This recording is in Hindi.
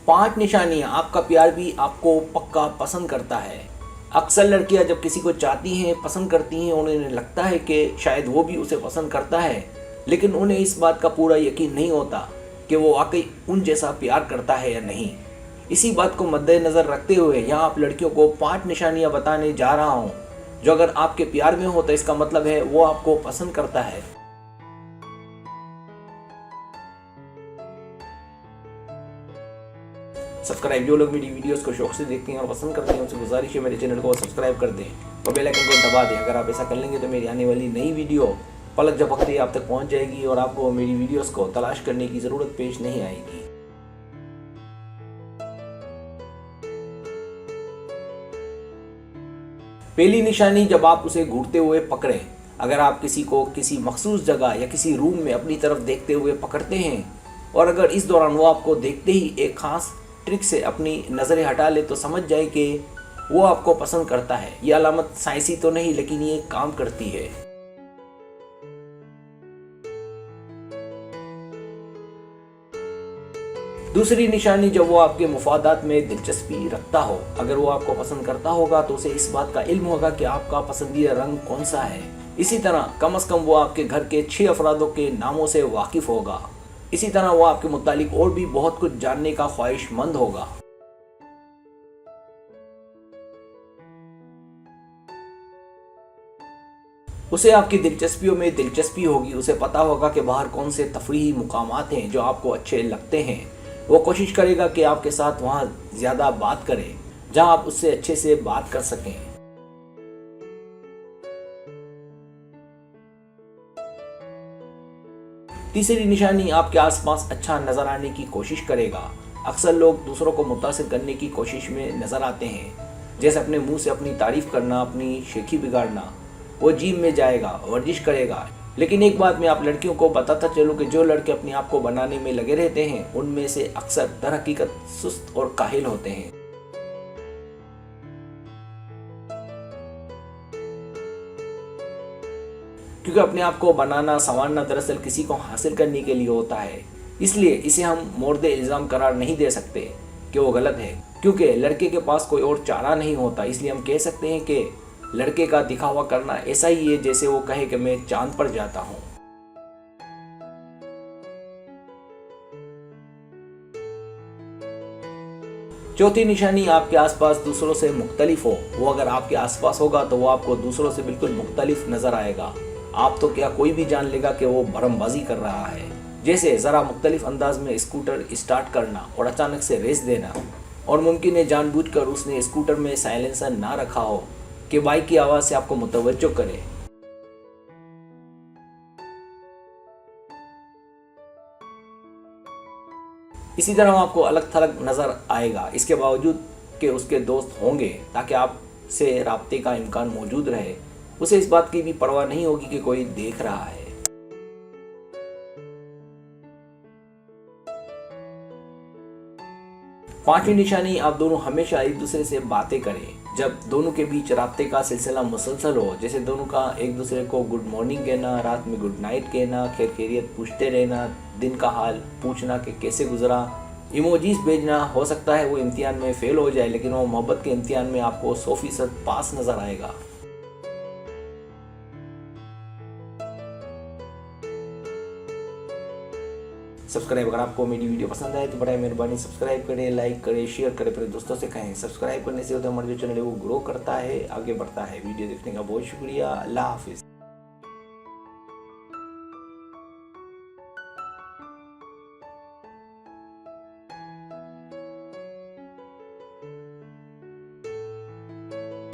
5 निशानियां आपका प्यार भी आपको पक्का पसंद करता है। अक्सर लड़कियां जब किसी को चाहती हैं, पसंद करती हैं, उन्हें लगता है कि शायद वो भी उसे पसंद करता है, लेकिन उन्हें इस बात का पूरा यकीन नहीं होता कि वो वाकई उन जैसा प्यार करता है या नहीं। इसी बात को मद्देनज़र रखते हुए यहाँ आप लड़कियों को 5 निशानियां बताने जा रहा हूँ, जो अगर आपके प्यार में हो तो इसका मतलब है वो आपको पसंद करता है। सब्सक्राइब, जो लोग मेरी वीडियोस को शौक से देखते हैं और पसंद करते हैं उनसे गुजारिश है मेरे चैनल को सब्सक्राइब कर दें और बेल आइकन को दबा दें। अगर आप ऐसा कर लेंगे तो मेरी आने वाली नई वीडियो पलक झपकते ही आप तक पहुंच जाएगी और आपको मेरी वीडियोस को तलाश करने की ज़रूरत पेश नहीं आएगी। पहली निशानी, जब आप उसे घूरते हुए पकड़ें। अगर आप किसी को किसी मखसूस जगह या किसी रूम में अपनी तरफ देखते हुए पकड़ते हैं और अगर इस दौरान वो आपको देखते ही एक खास ट्रिक से अपनी नज़रें हटा ले तो समझ जाए कि वो आपको पसंद करता है। ये अलामत साइंसी तो नहीं, लेकिन ये काम करती है। दूसरी निशानी, जब वो आपके मुफादात में दिलचस्पी रखता हो। अगर वो आपको पसंद करता होगा तो उसे इस बात का इल्म होगा कि आपका पसंदीदा रंग कौन सा है। इसी तरह कम से कम वो आपके घर के 6 अफरादों के नामों से वाकिफ होगा। इसी तरह वो आपके मुतालिक और भी बहुत कुछ जानने का ख्वाहिशमंद होगा। उसे आपकी दिलचस्पियों में दिलचस्पी होगी। उसे पता होगा कि बाहर कौन से तफरीही मुकामात हैं जो आपको अच्छे लगते हैं। वो कोशिश करेगा कि आपके साथ वहाँ ज़्यादा बात करे जहाँ आप उससे अच्छे से बात कर सकें। तीसरी निशानी, आपके आसपास अच्छा नजर आने की कोशिश करेगा। अक्सर लोग दूसरों को मुतासिर करने की कोशिश में नजर आते हैं, जैसे अपने मुंह से अपनी तारीफ करना, अपनी शेखी बिगाड़ना। वो जिम में जाएगा, वर्जिश करेगा। लेकिन एक बात मैं आप लड़कियों को बताता चलूँ कि जो लड़के अपने आप को बनाने में लगे रहते हैं उनमें से अक्सर दरहकीकत सुस्त और काहिल होते हैं। क्योंकि अपने आप को बनाना, संवारना दरअसल किसी को हासिल करने के लिए होता है। इसलिए इसे हम मोर्दे इल्ज़ाम करार नहीं दे सकते कि वो गलत है, क्योंकि लड़के के पास कोई और चारा नहीं होता। इसलिए हम कह सकते हैं कि लड़के का दिखावा करना ऐसा ही है जैसे वो कहे कि मैं चांद पर जाता हूँ। चौथी निशानी, आपके आसपास दूसरों से मुख्तलिफ हो। वो अगर आपके आसपास होगा तो वो आपको दूसरों से बिल्कुल मुख्तलिफ नजर आएगा। आप तो क्या, कोई भी जान लेगा कि वो भरमबाजी कर रहा है। जैसे ज़रा मुख्तलिफ अंदाज में स्कूटर स्टार्ट करना और अचानक से रेस देना, और मुमकिन है जानबूझकर उसने स्कूटर में साइलेंसर ना रखा हो कि बाइक की आवाज़ से आपको मुतवज्जो करे। इसी तरह वो आपको अलग थलग नज़र आएगा, इसके बावजूद कि उसके दोस्त होंगे ताकि आपसे राब्ते का इम्कान मौजूद रहे। उसे इस बात की भी परवाह नहीं होगी कि कोई देख रहा है। पांचवी निशानी, आप दोनों हमेशा एक दूसरे से बातें करें। जब दोनों के बीच राब्ते का सिलसिला मुसलसल हो, जैसे दोनों का एक दूसरे को गुड मॉर्निंग कहना, रात में गुड नाइट कहना, खैर खैरियत पूछते रहना, दिन का हाल पूछना कि कैसे गुजरा, इमोजीज भेजना। हो सकता है वो इम्तिहान में फेल हो जाए, लेकिन वो मोहब्बत के इम्तिहान में आपको 100% पास नजर आएगा। सब्सक्राइब, अगर आपको मेरी वीडियो पसंद आए तो बड़ा मेहरबानी सब्सक्राइब करें, लाइक करें, शेयर करें, फिर दोस्तों से कहें। सब्सक्राइब करने से होता है हमारा जो चैनल है वो ग्रो करता है, आगे बढ़ता है। वीडियो देखने का बहुत शुक्रिया। अल्लाह हाफिज़।